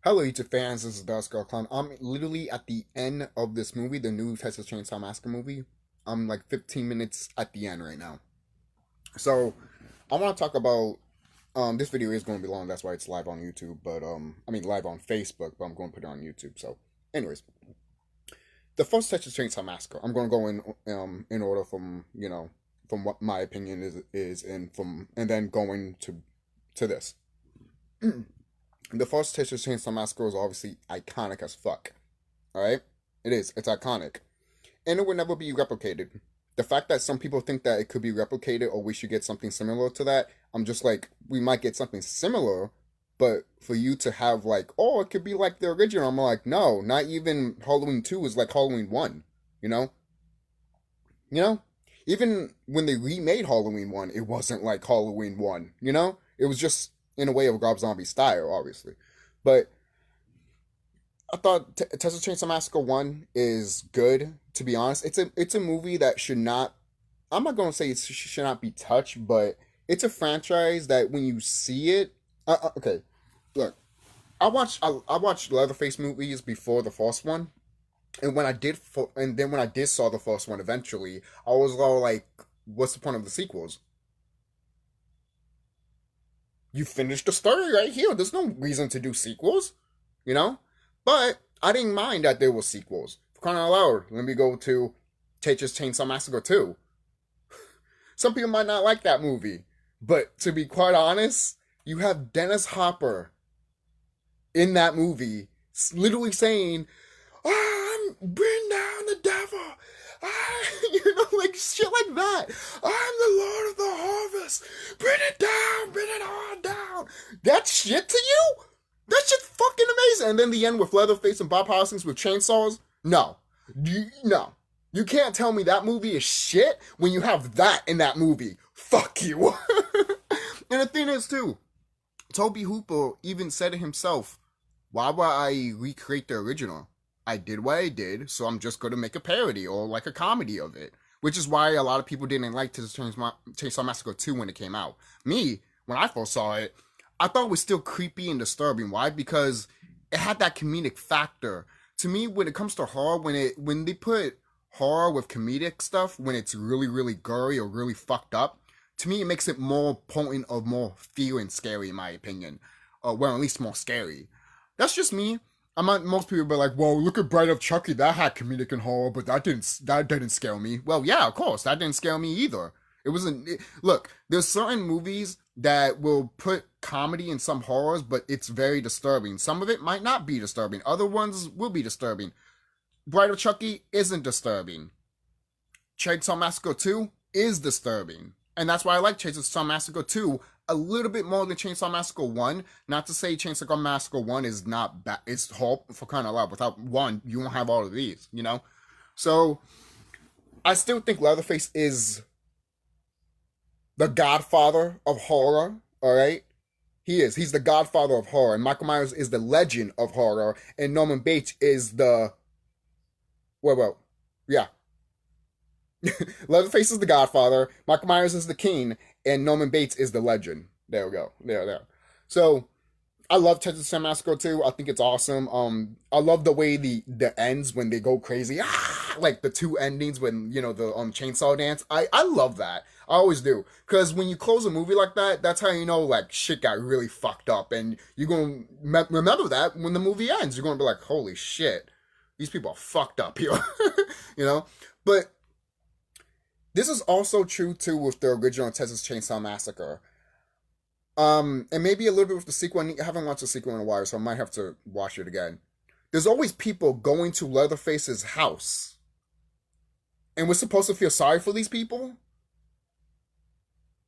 Hello, YouTube fans. This is TheSkullKlown. I'm literally at the end of this movie, the new Texas Chainsaw Massacre movie. I'm like 15 minutes at the end right now. So I want to talk about. This video is going to be long. That's why it's live on YouTube. But I mean live on Facebook. But I'm going to put it on YouTube. So, anyways, the first Texas Chainsaw Massacre. I'm going to go in order from from what my opinion is and then going to this. The first Texas Chainsaw Massacre is obviously iconic as fuck. Alright? It is. It's iconic. And it will never be replicated. The fact that some people think that it could be replicated or we should get something similar to that, I'm just like, we might get something similar, but for you to have like, oh, it could be like the original, I'm like, no, not even Halloween 2 is like Halloween 1, you know? You know? Even when they remade Halloween 1, it wasn't like Halloween 1, you know? It was just in a way of Rob Zombie style, obviously. But I thought Texas Chainsaw Massacre 1 is good, to be honest. It's a movie that should not, I'm not going to say it should not be touched, but it's a franchise that when you see it, okay, look, I watched Leatherface movies before the first one, and and then when I did saw the first one eventually, I was all like, what's the point of the sequels? You finished the story right here. There's no reason to do sequels, you know? But I didn't mind that there were sequels. For crying out loud, let me go to Texas Chainsaw Massacre 2. Some people might not like that movie, but to be quite honest, you have Dennis Hopper in that movie literally saying, I'm bring down the devil. Like shit like that. I'm the Lord of the Harvest. Bring it down, bring it on down. That shit to you? That shit's fucking amazing. And then the end with Leatherface and Bob Hoskins with chainsaws? No. No. You can't tell me that movie is shit when you have that in that movie. Fuck you. And the thing is, too, Toby Hooper even said it himself. Why would I recreate the original? I did what I did, so I'm just going to make a parody or like a comedy of it. Which is why a lot of people didn't like Chainsaw Massacre 2 when it came out. Me, when I first saw it, I thought it was still creepy and disturbing. Why? Because it had that comedic factor. To me, when it comes to horror, when they put horror with comedic stuff, when it's really, really gory or really fucked up, to me it makes it more potent or more fear and scary, in my opinion. Well, at least more scary. That's just me. I'm not, most people be like, well, look at Bride of Chucky, that had comedic and horror, but that didn't scare me. Well, yeah, of course, that didn't scare me either. It wasn't. Look, there's certain movies that will put comedy in some horrors, but it's very disturbing. Some of it might not be disturbing. Other ones will be disturbing. Bride of Chucky isn't disturbing. Chainsaw Massacre 2 is disturbing. And that's why I like Chainsaw Massacre 2 a little bit more than Chainsaw Massacre 1. Not to say Chainsaw Massacre 1 is not bad. It's horrible for crying out loud. Without 1, you won't have all of these, you know? So, I still think Leatherface is the godfather of horror, alright? He is. He's the godfather of horror. And Michael Myers is the legend of horror. And Norman Bates is the... Well, yeah. Leatherface is the godfather, Michael Myers is the king, and Norman Bates is the legend. There we go. There. So, I love Texas Chainsaw Massacre 2. I think it's awesome. I love the way the ends when they go crazy. Like the two endings when, the chainsaw dance. I love that. I always do. Because when you close a movie like that, that's how you know, like, shit got really fucked up. And you're going to remember that when the movie ends. You're going to be like, holy shit. These people are fucked up here. But this is also true, too, with the original Texas Chainsaw Massacre. And maybe a little bit with the sequel. I haven't watched the sequel in a while, so I might have to watch it again. There's always people going to Leatherface's house. And we're supposed to feel sorry for these people?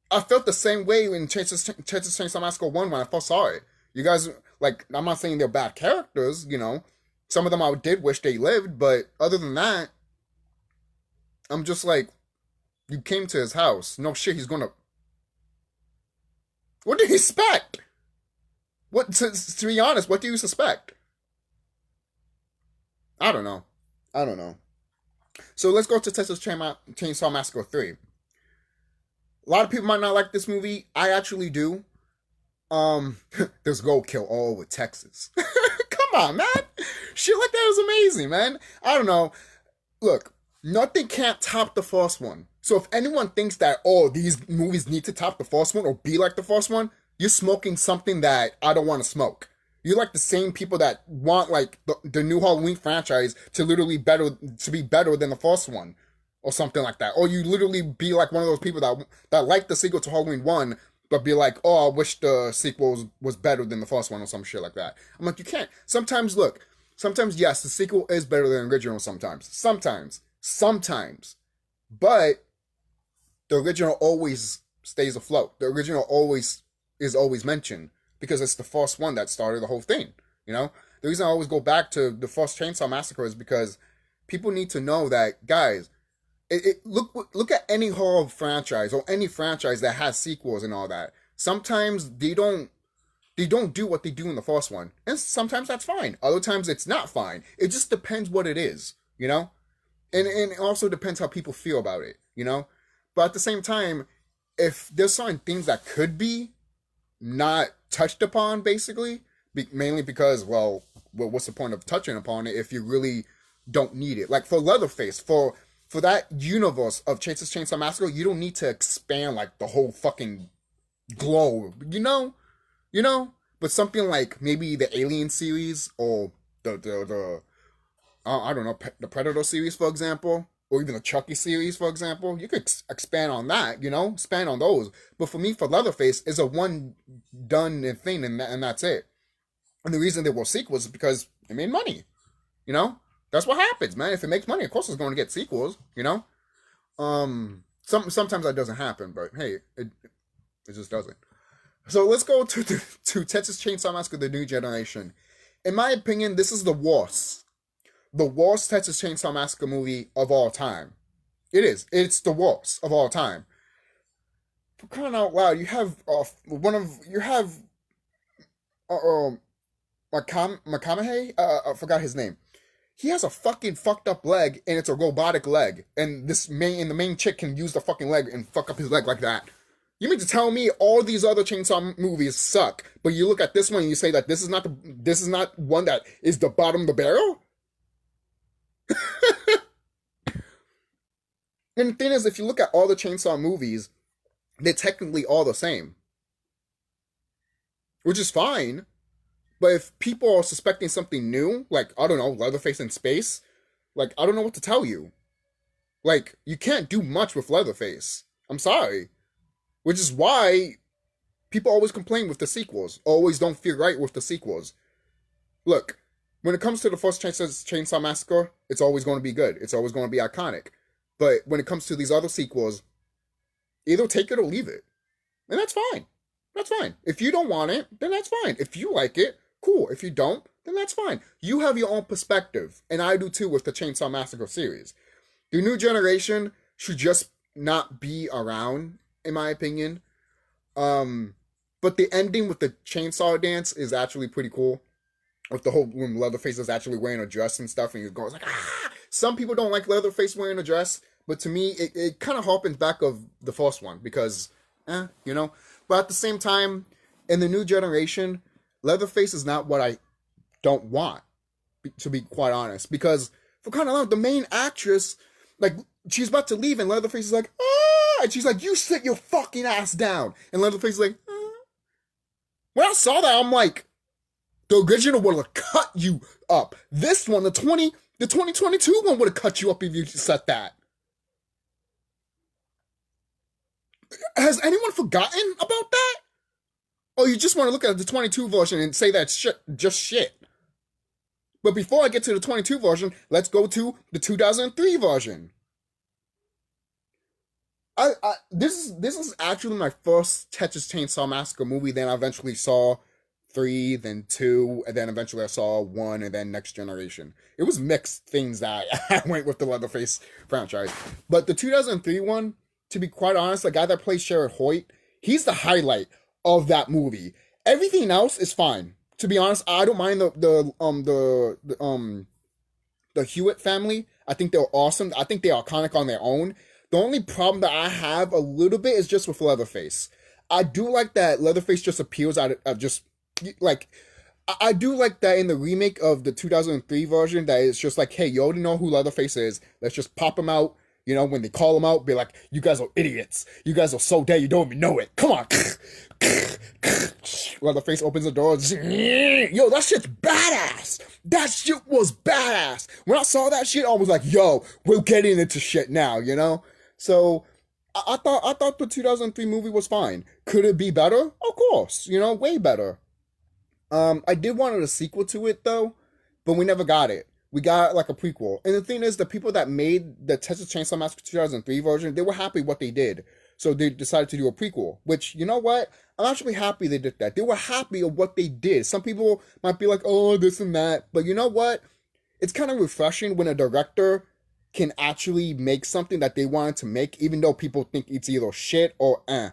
I felt the same way in Texas Chainsaw Massacre 1 when I first saw it. You guys, like, I'm not saying they're bad characters, Some of them I did wish they lived, but other than that, I'm just like, you came to his house. No shit, he's gonna... What do you expect? To be honest, what do you suspect? I don't know. So let's go to Texas Chainsaw Massacre 3. A lot of people might not like this movie. I actually do. Let's go kill all over Texas. on, man. Shit like that is amazing, man. I don't know. Look, nothing can't top the first one. So if anyone thinks that, oh, these movies need to top the first one or be like the first one, you're smoking something that I don't want to smoke. You're like the same people that want like the new Halloween franchise to literally be better than the first one, or something like that. Or you literally be like one of those people that like the sequel to Halloween 1, but be like, oh, I wish the sequel was better than the first one or some shit like that. I'm like, you can't. Sometimes, look, sometimes, yes, the sequel is better than the original sometimes. Sometimes. But the original always stays afloat. The original is always mentioned because it's the first one that started the whole thing, you know? The reason I always go back to the first Chainsaw Massacre is because people need to know that, guys, look at any horror franchise or any franchise that has sequels and all that. Sometimes they don't do what they do in the first one, and sometimes that's fine. Other times it's not fine. It just depends what it is, you know, and it also depends how people feel about it, you know. But at the same time, if there's certain things that could be not touched upon, basically, mainly because, well, what's the point of touching upon it if you really don't need it? Like for Leatherface, for that universe of Texas Chainsaw Massacre, you don't need to expand like the whole fucking globe, you know? But something like maybe the Alien series or the I don't know, the Predator series, for example, or even the Chucky series, for example, you could expand on that, you know, expand on those. But for me, for Leatherface, is a one done thing, and that's it. And the reason there were sequels is because it made money, you know. That's what happens, man. If it makes money, of course it's going to get sequels, you know. Sometimes that doesn't happen, but hey, it just doesn't. So let's go to Texas Chainsaw Massacre: The New Generation. In my opinion, this is the worst Texas Chainsaw Massacre movie of all time. It is. It's the worst of all time. For crying out loud, you have McConaughey. I forgot his name. He has a fucking fucked up leg, and it's a robotic leg. And the main chick can use the fucking leg and fuck up his leg like that. You mean to tell me all these other Chainsaw movies suck, but you look at this one and you say that this is not one that is the bottom of the barrel? And the thing is, if you look at all the Chainsaw movies, they're technically all the same. Which is fine. But if people are suspecting something new, like, I don't know, Leatherface in space, like, I don't know what to tell you. Like, you can't do much with Leatherface. I'm sorry. Which is why people always complain with the sequels. Always don't feel right with the sequels. Look, when it comes to the first Chainsaw Massacre, it's always going to be good. It's always going to be iconic. But when it comes to these other sequels, either take it or leave it. And that's fine. That's fine. If you don't want it, then that's fine. If you like it, cool. If you don't, then that's fine. You have your own perspective. And I do too with the Chainsaw Massacre series. The New Generation should just not be around, in my opinion. But the ending with the chainsaw dance is actually pretty cool. With the whole when Leatherface is actually wearing a dress and stuff, and he goes like, ah! Some people don't like Leatherface wearing a dress, but to me, it kind of harpens back of the first one because, you know. But at the same time, in the New Generation, Leatherface is not what I don't want, to be quite honest. Because for kind of long, the main actress, like, she's about to leave, and Leatherface is like, ah! And she's like, you sit your fucking ass down. And Leatherface is like, ah. When I saw that, I'm like, the original would have cut you up. This one, the 2022 one would have cut you up if you said that. Has anyone forgotten about that? Or you just want to look at the 22 version and say that's shit, just shit? But before I get to the 22 version, let's go to the 2003 version. This is actually my first Texas Chainsaw Massacre movie. Then I eventually saw 3, then 2, and then eventually I saw 1, and then Next Generation. It was mixed things that I went with the Leatherface franchise. But the 2003 one, to be quite honest, the guy that plays Sherrod Hoyt, he's the highlight of that movie. Everything else is fine. To be honest, I don't mind the Hewitt family. I think they're awesome. I think they're iconic on their own. The only problem that I have a little bit is just with Leatherface. I do like that Leatherface just appears out of just like I do like that in the remake of the 2003 version that it's just like, hey, you already know who Leatherface is. Let's just pop him out. You know, when they call him out, be like, you guys are idiots. You guys are so dead, you don't even know it. Come on. Leatherface opens the door. Yo, that shit's badass. That shit was badass. When I saw that shit, I was like, yo, we're getting into shit now, you know? So I thought the 2003 movie was fine. Could it be better? Of course, you know, way better. I did want a sequel to it though, but we never got it. We got like a prequel. And the thing is, the people that made the Texas Chainsaw Massacre 2003 version, they were happy what they did. So they decided to do a prequel, which, you know what? I'm actually happy they did that. They were happy of what they did. Some people might be like, oh, this and that. But you know what? It's kind of refreshing when a director can actually make something that they wanted to make, even though people think it's either shit or eh.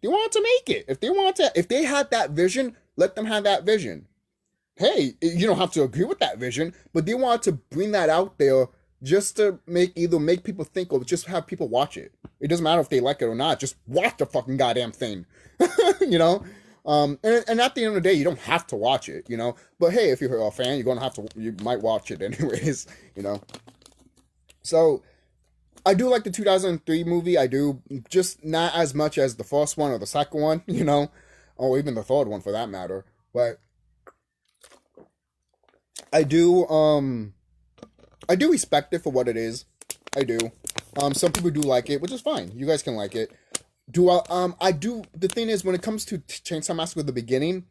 They wanted to make it. If they had that vision, let them have that vision. Hey, you don't have to agree with that vision, but they wanted to bring that out there just to make people think or just have people watch it. It doesn't matter if they like it or not. Just watch the fucking goddamn thing, you know. And at the end of the day, you don't have to watch it, you know. But hey, if you're a fan, you might watch it anyways, you know. So I do like the 2003 movie. I do, just not as much as the first one or the second one, you know, or even the third one for that matter. But I do respect it for what it is. I do. Some people do like it, which is fine. You guys can like it. I do. The thing is, when it comes to Chainsaw Massacre, the beginning,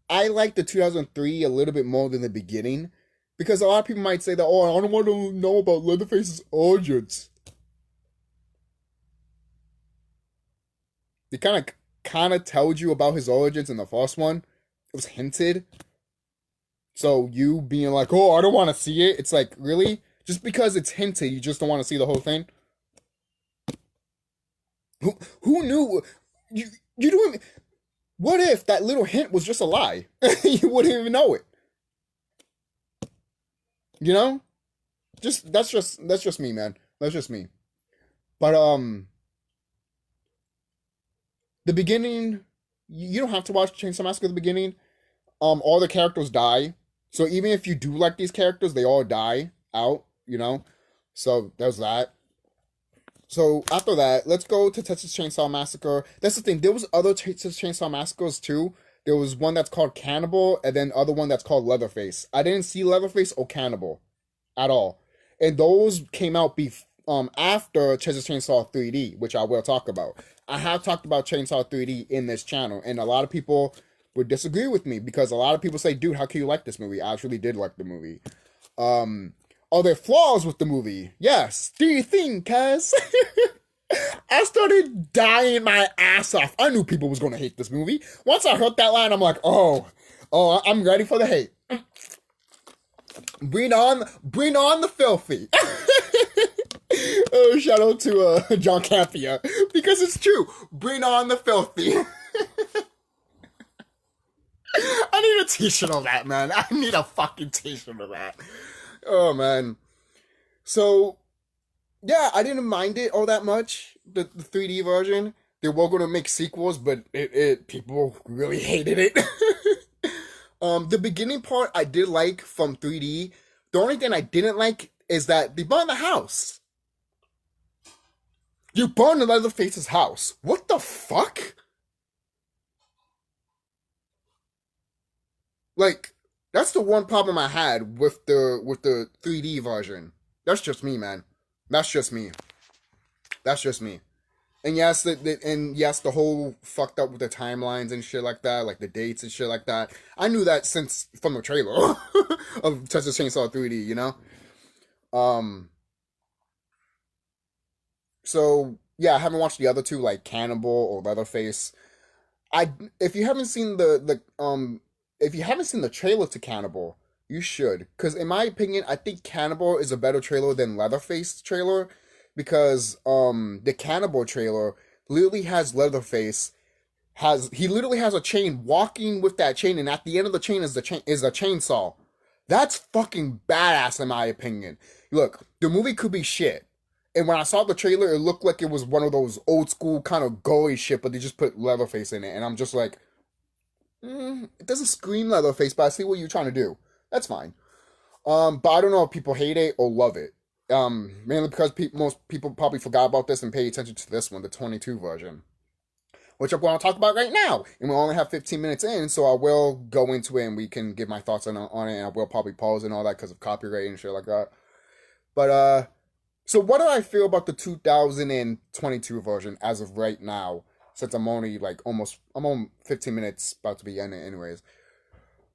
I like the 2003 a little bit more than the beginning, because a lot of people might say that, oh, I don't want to know about Leatherface's origins. They kind of told you about his origins in the first one. It was hinted. So you being like, oh, I don't want to see it. It's like, really? Just because it's hinted, you just don't want to see the whole thing? Who knew? You don't even, what if that little hint was just a lie? You wouldn't even know it. You know? That's just me, man. That's just me. But the beginning, you don't have to watch Chainsaw Massacre at the beginning. All the characters die. So even if you do like these characters, they all die out, you know? So there's that. So after that, let's go to Texas Chainsaw Massacre. That's the thing. There was other Texas Chainsaw Massacres too. There was one that's called Cannibal, and then other one that's called Leatherface. I didn't see Leatherface or Cannibal at all. And those came out after Texas Chainsaw 3D, which I will talk about. I have talked about Chainsaw 3D in this channel, and a lot of people would disagree with me because a lot of people say, dude, how can you like this movie? I actually did like the movie. Are there flaws with the movie? Yes. Do you think, cuz? I started dying my ass off. I knew people was going to hate this movie. Once I heard that line, I'm like, oh, I'm ready for the hate. Bring on the filthy. Oh, shout out to John Campia, because it's true. Bring on the filthy. I need a t-shirt of that, man. I need a fucking t-shirt of that. Oh, man. So, yeah, I didn't mind it all that much, the 3D version. They were going to make sequels, but people really hated it. The beginning part I did like from 3D. The only thing I didn't like is that they burned the house. You burned Leatherface's house. What the fuck? Like, that's the one problem I had with the 3D version. That's just me, man. That's just me. That's just me. And yes, the whole fucked up with the timelines and shit like that, like the dates and shit like that. I knew that since from the trailer of Texas Chainsaw 3D, you know. So yeah, I haven't watched the other two, like Cannibal or Leatherface. If you haven't seen if you haven't seen the trailer to Cannibal, you should. Because in my opinion, I think Cannibal is a better trailer than Leatherface trailer. Because the Cannibal trailer literally has Leatherface. He literally has a chain, walking with that chain, and at the end of the chain is a chainsaw. That's fucking badass in my opinion. Look, the movie could be shit. And when I saw the trailer, it looked like it was one of those old school kind of gory shit, but they just put Leatherface in it. And I'm just like, It doesn't scream Leatherface, but I see what you're trying to do. That's fine. But I don't know if people hate it or love it. Mainly because most people probably forgot about this and pay attention to this one, the 22 version, which I'm going to talk about right now. And we only have 15 minutes in, so I will go into it and we can give my thoughts on it, and I will probably pause and all that because of copyright and shit like that. But, so what do I feel about the 2022 version as of right now? Since I'm only I'm on 15 minutes about to be in it anyways.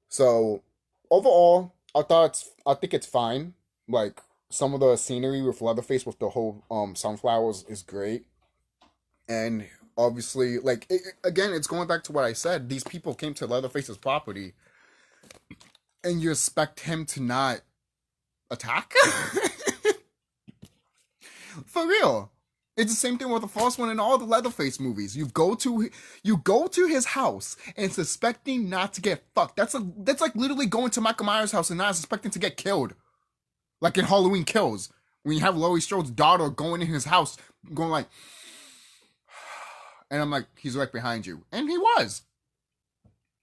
So, overall, I think it's fine. Like, some of the scenery with Leatherface with the whole sunflowers is great. And obviously, again, it's going back to what I said. These people came to Leatherface's property, and you expect him to not attack? For real. It's the same thing with the first one in all the Leatherface movies. You go to his house and suspecting not to get fucked. That's like literally going to Michael Myers' house and not suspecting to get killed. Like in Halloween Kills, when you have Laurie Strode's daughter going in his house, going like, and I'm like, he's right behind you, and he was.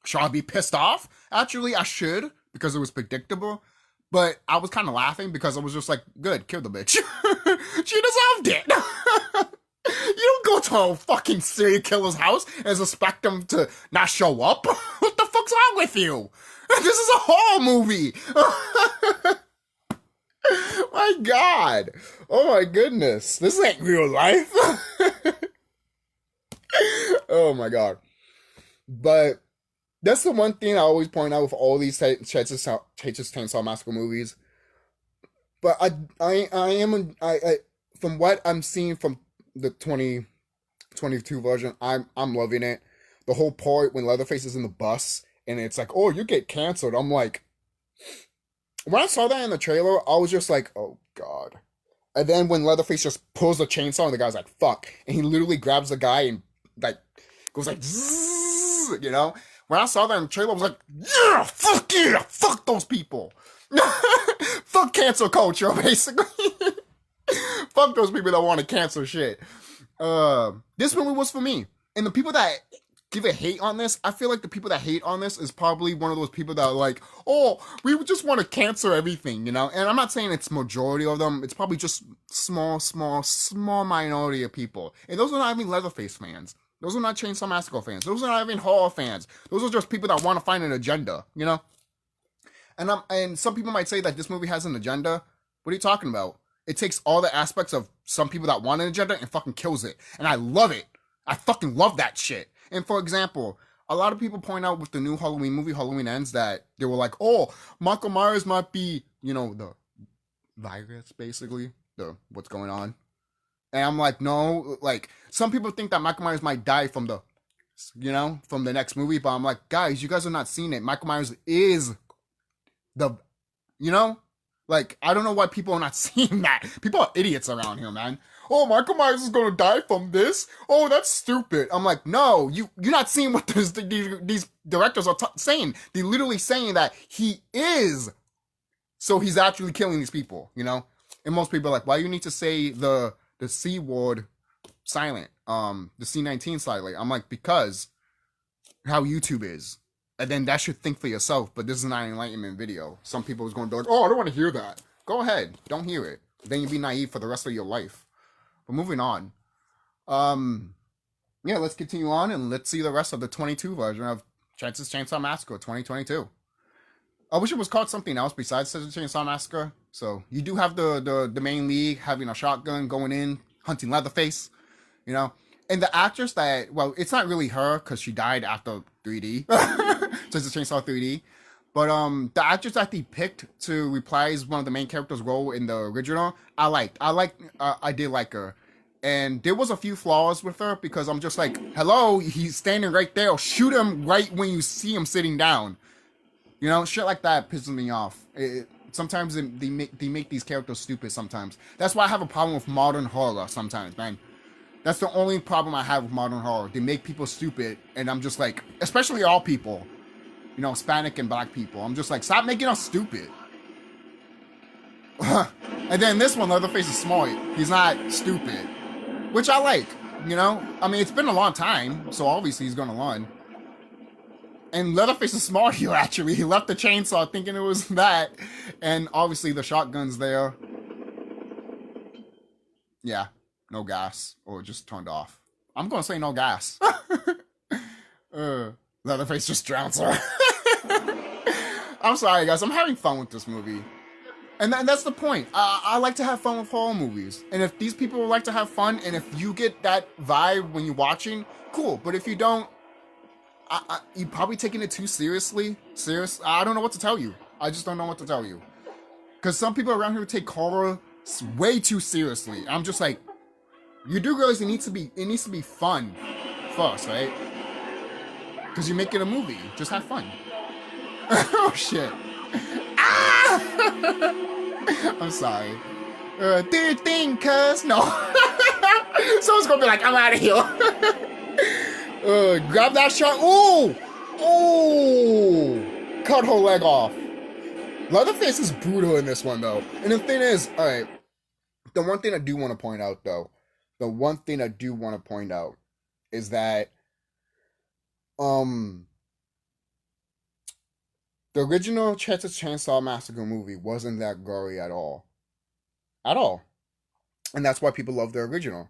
Should I be pissed off? Actually, I should, because it was predictable. But I was kind of laughing because I was just like, good, kill the bitch. She deserved it. You don't go to a fucking serial killer's house and expect them to not show up. What the fuck's wrong with you? This is a horror movie. My God. Oh my goodness. This ain't real life. Oh my God. But that's the one thing I always point out with all these Texas Chainsaw Massacre movies. But I from what I'm seeing from the 2022 version, I'm loving it. The whole part when Leatherface is in the bus and it's like, oh, you get canceled. I'm like, when I saw that in the trailer, I was just like, oh God. And then when Leatherface just pulls the chainsaw and the guy's like, fuck. And he literally grabs the guy and like goes like, zzz, you know? When I saw that in the trailer, I was like, yeah, fuck those people. Fuck cancel culture, basically. Fuck those people that want to cancel shit. This movie was for me. And the people that give a hate on this, I feel like the people that hate on this is probably one of those people that are like, oh, we just want to cancel everything, you know? And I'm not saying it's majority of them. It's probably just small minority of people. And those are not even Leatherface fans. Those are not Chainsaw Massacre fans. Those are not even horror fans. Those are just people that want to find an agenda, you know? And some people might say that this movie has an agenda. What are you talking about? It takes all the aspects of some people that want an agenda and fucking kills it. And I love it. I fucking love that shit. And for example, a lot of people point out with the new Halloween movie, Halloween Ends, that they were like, oh, Michael Myers might be, you know, the virus, basically. The what's going on. And I'm like, no, like, some people think that Michael Myers might die from the, you know, from the next movie. But I'm like, guys, you guys are not seeing it. Michael Myers is the, you know? Like, I don't know why people are not seeing that. People are idiots around here, man. Oh, Michael Myers is gonna die from this? Oh, that's stupid. I'm like, no, you're not seeing what these directors are saying. They're literally saying that he is. So he's actually killing these people, you know? And most people are like, why do you need to say the C word silent, the C19 silent? I'm like, because how YouTube is. And then that should think for yourself, but this is not an enlightenment video. Some people is going to be like, oh, I don't want to hear that. Go ahead. Don't hear it. Then you'll be naive for the rest of your life. But moving on. Yeah, let's continue on and let's see the rest of the 22 version of Texas Chainsaw Massacre 2022. I wish it was called something else besides Texas Chainsaw Massacre. So you do have the main league having a shotgun going in, hunting Leatherface, you know. And the actress that, well, it's not really her because she died after 3D. Texas Chainsaw 3D. But the actress that they picked to reprise one of the main characters' role in the original, I did like her. And there was a few flaws with her because I'm just like, hello, he's standing right there. Shoot him right when you see him sitting down. You know, shit like that pisses me off. Sometimes they make these characters stupid sometimes. That's why I have a problem with modern horror sometimes, man. That's the only problem I have with modern horror. They make people stupid, and I'm just like, especially all people, you know, Hispanic and black people. I'm just like, stop making us stupid. And then this one, Leatherface is smart. He's not stupid, which I like, you know? I mean, it's been a long time, so obviously he's gonna learn. And Leatherface is smart here, actually. He left the chainsaw thinking it was that. And obviously the shotgun's there. Yeah, no gas. Or just turned off. I'm gonna say no gas. Leatherface just drowns her. I'm sorry, guys. I'm having fun with this movie. And that's the point. I like to have fun with horror movies. And if these people like to have fun, and if you get that vibe when you're watching, cool. But if you don't, you're probably taking it too seriously. I don't know what to tell you. I just don't know what to tell you. Because some people around here take horror way too seriously. I'm just like, you do realize it needs to be fun first, right? Because you're making a movie. Just have fun. Oh, shit. Ah! I'm sorry. Do your thing, cuz. No. Someone's gonna be like, I'm out of here. Grab that shot. Ooh! Ooh! Cut her leg off. Leatherface is brutal in this one, though. And the thing is, alright, the one thing I do want to point out, though, is that, the original Texas Chainsaw Massacre movie wasn't that gory at all. At all. And that's why people love the original.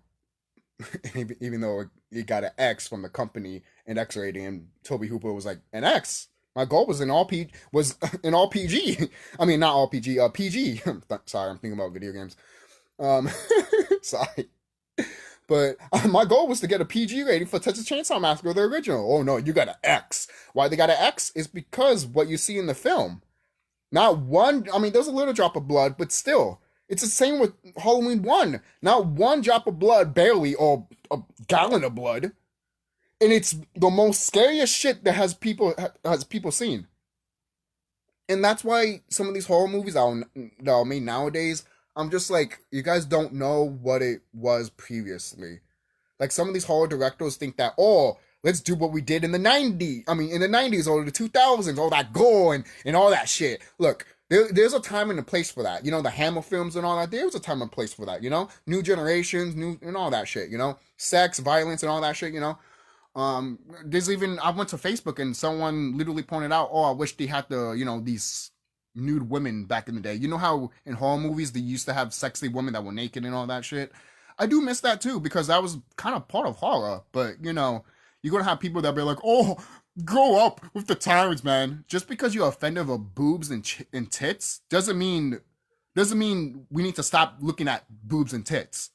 Even though it got an X from the company and X rating, and Toby Hooper was like, an X? My goal was in all PG. I mean, not all PG, PG. Sorry, I'm thinking about video games. Sorry. But my goal was to get a PG rating for Texas Chainsaw Massacre, the original. Oh no, you got an X. Why they got an X is because what you see in the film. Not one, I mean, there's a little drop of blood, but still. It's the same with Halloween 1. Not one drop of blood, barely, or a gallon of blood. And it's the most scariest shit that has people seen. And that's why some of these horror movies that are made nowadays, I'm just like, you guys don't know what it was previously. Like, some of these horror directors think that, oh, let's do what we did in the 90s. I mean, in the 90s or the 2000s, all that gore and all that shit. Look, there's a time and a place for that. You know, the Hammer films and all that. There's a time and place for that, you know? New generations, and all that shit, you know? Sex, violence, and all that shit, you know? There's even, I went to Facebook and someone literally pointed out, oh, I wish they had these nude women back in the day. You know how in horror movies they used to have sexy women that were naked and all that shit? I do miss that too, because that was kind of part of horror. But, you know, you're gonna have people that be like, oh, grow up with the times, man. Just because you're offended of boobs and tits doesn't mean we need to stop looking at boobs and tits.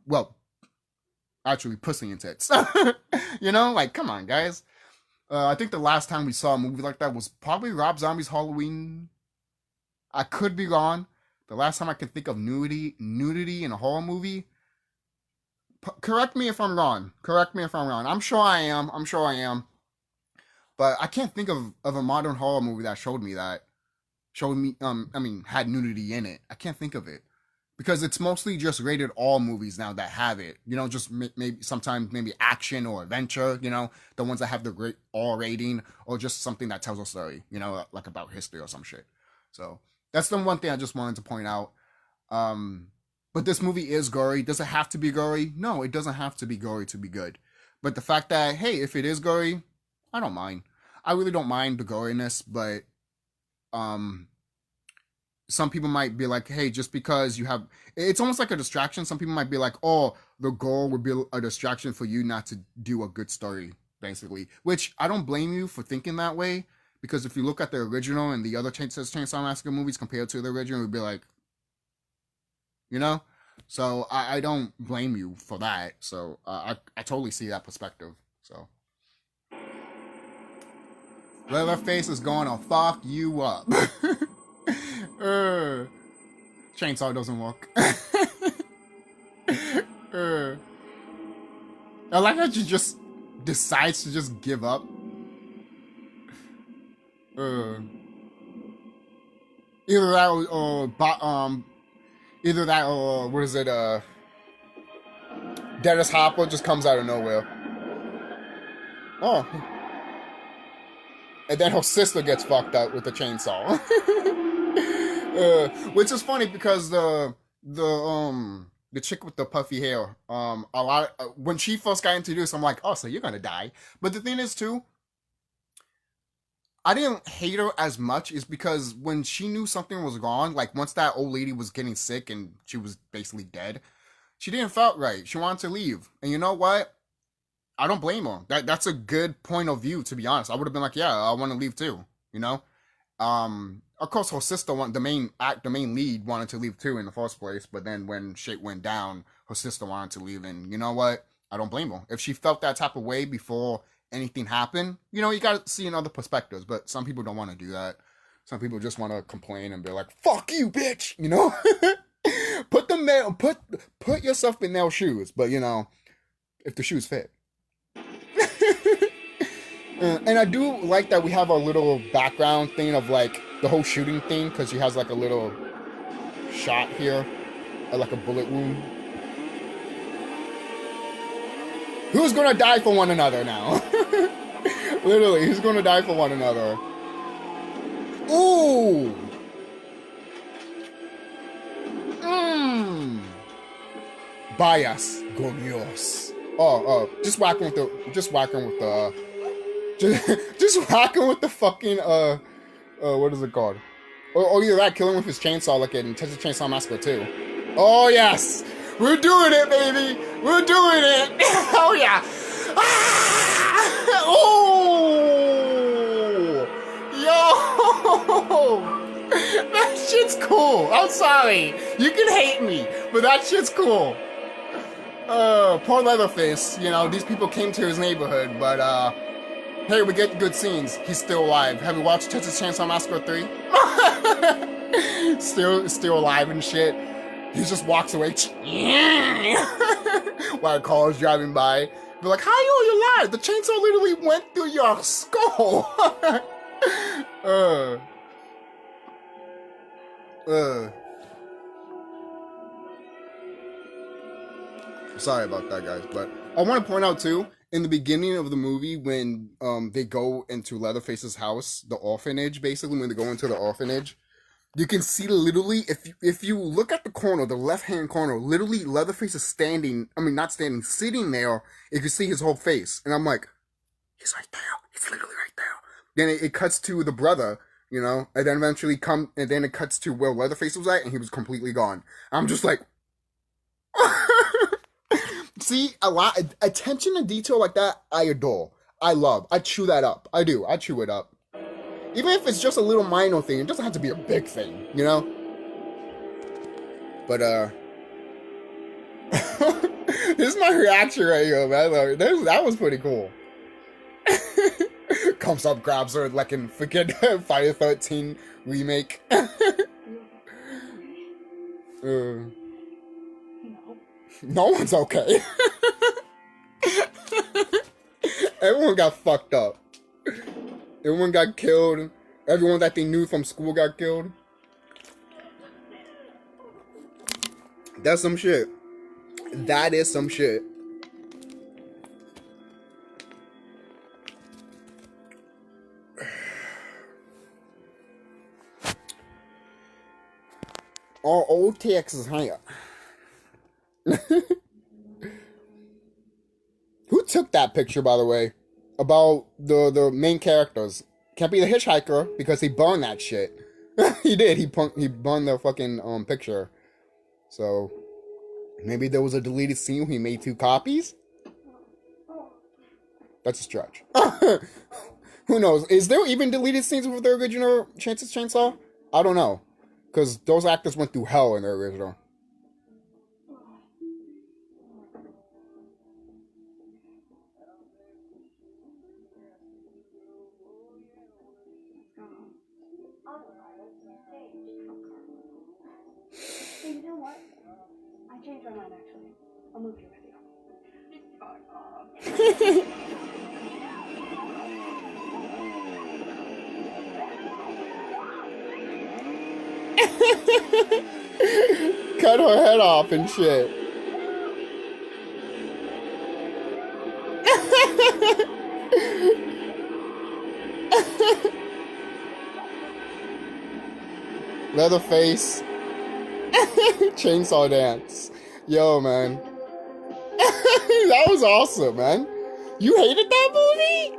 Well, actually, pussy and tits. You know, like, come on, guys. I think the last time we saw a movie like that was probably Rob Zombie's Halloween. I could be wrong. The last time I can think of nudity in a horror movie. Correct me if I'm wrong. I'm sure I am. But I can't think of a modern horror movie that showed me, had nudity in it. I can't think of it. Because it's mostly just rated R movies now that have it. You know, just maybe sometimes action or adventure, you know, the ones that have the great R rating, or just something that tells a story, you know, like about history or some shit. So that's the one thing I just wanted to point out. But this movie is gory. Does it have to be gory? No, it doesn't have to be gory to be good. But the fact that, hey, if it is gory, I don't mind. I really don't mind the goriness, but some people might be like, hey, just because it's almost like a distraction. Some people might be like, oh, the goal would be a distraction for you not to do a good story, basically. Which I don't blame you for thinking that way, because if you look at the original and the other Chainsaw Massacre movies compared to the original, it would be like, you know? So I don't blame you for that. So I totally see that perspective. So Leatherface is gonna fuck you up. Chainsaw doesn't work. I like how she just decides to just give up. Either that or what is it? Dennis Hopper just comes out of nowhere. Oh. And then her sister gets fucked up with the chainsaw. Which is funny because the chick with the puffy hair, when she first got introduced, I'm like, oh, so you're gonna die. But the thing is too, I didn't hate her as much is because when she knew something was wrong, like once that old lady was getting sick and she was basically dead, she didn't felt right. She wanted to leave. And you know what? I don't blame her. That's a good point of view, to be honest. I would have been like, yeah, I want to leave too, you know? Of course her sister the main lead wanted to leave too in the first place, but then when shit went down, her sister wanted to leave, and you know what? I don't blame her. If she felt that type of way before anything happened, you know, you gotta see in other perspectives, but some people don't want to do that. Some people just want to complain and be like, fuck you, bitch, you know? Put yourself in their shoes, but you know, if the shoes fit. And I do like that we have a little background thing of like the whole shooting thing, because she has like a little shot here, like a bullet wound. Who's gonna die for one another now? Literally, who's gonna die for one another? Ooh! Mmm! Bias. Gonios. Just whacking with the fucking, what is it called? Or either that, killing with his chainsaw like in Texas Chainsaw Massacre 2. Oh, yes! We're doing it, baby! We're doing it! Oh, yeah! Ah! Oh! Yo! That shit's cool! I'm sorry! You can hate me, but that shit's cool! Poor Leatherface, you know, these people came to his neighborhood, but, hey, we get good scenes. He's still alive. Have you watched Texas Chainsaw Massacre 3? Still alive and shit. He just walks away while a car is driving by. Be like, how are you alive? The chainsaw literally went through your skull. Sorry about that, guys, but I want to point out too, in the beginning of the movie when they go into Leatherface's house, the orphanage, basically when they go into the orphanage, you can see literally, if you look at the corner, the left-hand corner, literally Leatherface is sitting there, you can see his whole face, and I'm like, he's right there, he's literally right there. Then it cuts to the brother, you know, and then then it cuts to where Leatherface was at, and he was completely gone. I'm just like, see, a lot attention to detail like that, I adore. I love. I chew that up. I do. I chew it up. Even if it's just a little minor thing, it doesn't have to be a big thing, you know? But, this is my reaction right here, man. That was pretty cool. Comes up, grabs her like in freaking Friday 13 remake. No one's okay. Everyone got fucked up. Everyone got killed. Everyone that they knew from school got killed. That's some shit. That is some shit. Our old TX is higher. Who took that picture, by the way? About the main characters. Can't be the hitchhiker because he burned that shit. He did. He burned the fucking picture. So maybe there was a deleted scene where he made 2 copies. That's a stretch. Who knows? Is there even deleted scenes with the original Texas Chainsaw? I don't know, because those actors went through hell in the original. You know what? I changed my mind, actually. I'll move here with you. Cut her head off and shit. Leatherface. Chainsaw dance. Yo, man. That was awesome, man. You hated that movie?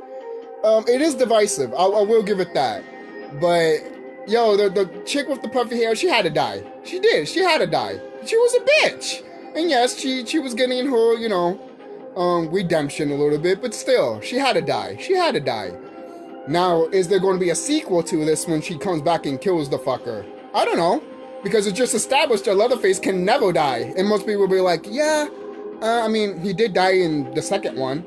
It is divisive. I will give it that. But yo, the chick with the puffy hair, she had to die. She did. She had to die. She was a bitch. And yes, she was getting her, redemption a little bit, but still, she had to die. She had to die. Now, is there going to be a sequel to this when she comes back and kills the fucker? I don't know. Because it just established that Leatherface can never die. And most people will be like, yeah, he did die in the second one.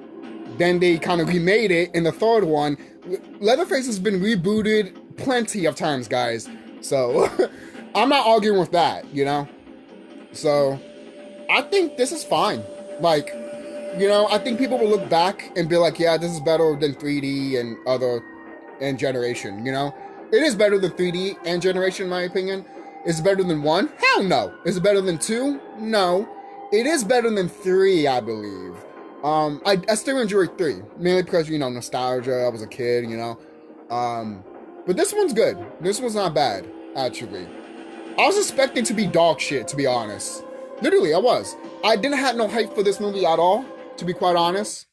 Then they kind of remade it in the third one. Leatherface has been rebooted plenty of times, guys. So, I'm not arguing with that, So, I think this is fine. Like, I think people will look back and be like, yeah, this is better than 3D and Generation, It is better than 3D and Generation, in my opinion. Is it better than 1? Hell no. Is it better than 2? No. It is better than 3, I believe. I still enjoy 3, mainly because, nostalgia, I was a kid, But this one's good. This one's not bad, actually. I was expecting to be dog shit, to be honest. Literally, I was. I didn't have no hype for this movie at all, to be quite honest.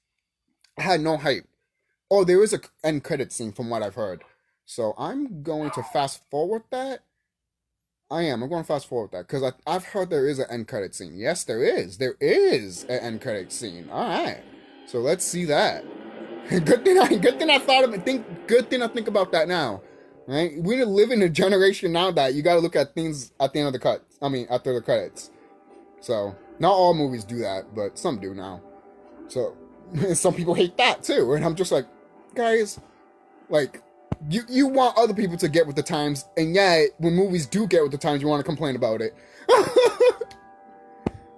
I had no hype. Oh, there is an end credit scene from what I've heard. So I'm going to fast forward that. I'm going to fast forward that because I've heard there is an end credit scene. Yes, there is. There is an end credit scene. All right. So let's see that. Good thing I thought of it. Good thing I think about that now. Right? We live in a generation now that you got to look at things at the end of the cut. After the credits. So not all movies do that, but some do now. So some people hate that too, and I'm just like, guys, like. You want other people to get with the times, and yet when movies do get with the times, you want to complain about it.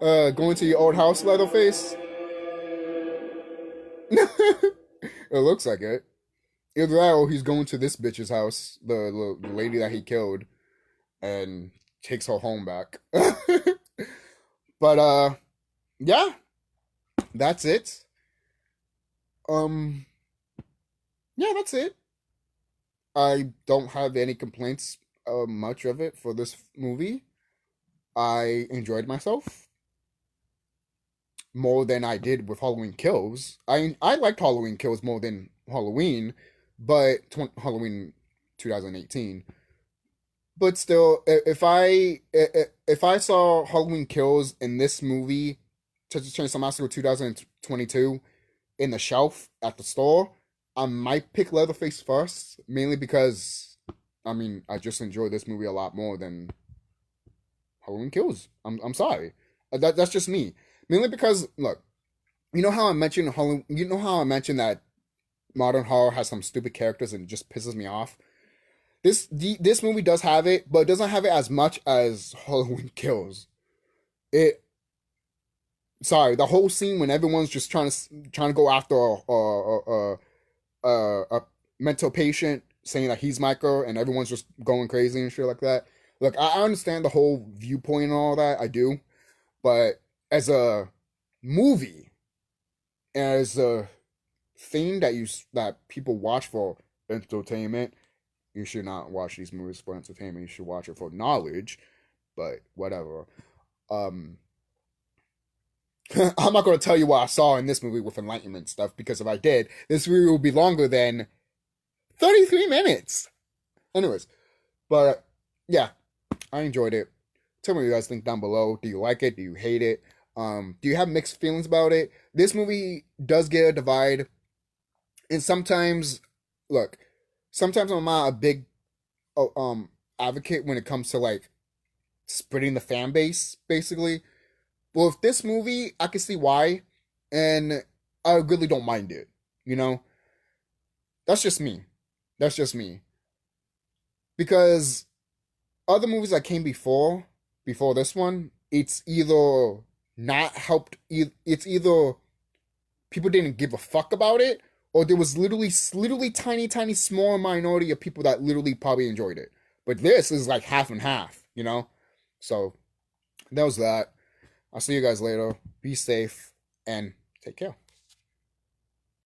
Going to your old house, Leatherface? It looks like it. Either that or he's going to this bitch's house, the lady that he killed, and takes her home back. But, yeah. That's it. Yeah, that's it. I don't have any complaints much of it for this movie. I enjoyed myself more than I did with Halloween Kills. I liked Halloween Kills more than Halloween, but Halloween 2018. But still, if I saw Halloween Kills in this movie, Texas Chainsaw Massacre 2022, in the shelf at the store, I might pick Leatherface first, mainly because, I just enjoy this movie a lot more than Halloween Kills. I'm sorry. That's just me. Mainly because, look, you know how I mentioned that modern horror has some stupid characters and it just pisses me off? This movie does have it, but it doesn't have it as much as Halloween Kills. The whole scene when everyone's just trying to go after a mental patient, saying that he's Michael, and everyone's just going crazy and shit like that. Look, I understand the whole viewpoint and all that, I do, but as a movie, as a thing that people watch for entertainment, you should not watch these movies for entertainment. You should watch it for knowledge, but whatever. I'm not going to tell you what I saw in this movie with enlightenment stuff, because if I did, this movie would be longer than 33 minutes. Anyways, but yeah, I enjoyed it. Tell me what you guys think down below. Do you like it? Do you hate it? Do you have mixed feelings about it? This movie does get a divide. And sometimes I'm not a big advocate when it comes to like spreading the fan base, basically. Well, with this movie, I can see why, and I really don't mind it, That's just me. Because other movies that came before this one, it's either not helped, it's either people didn't give a fuck about it, or there was literally tiny small minority of people that literally probably enjoyed it. But this is like half and half, So, that was that. I'll see you guys later. Be safe and take care.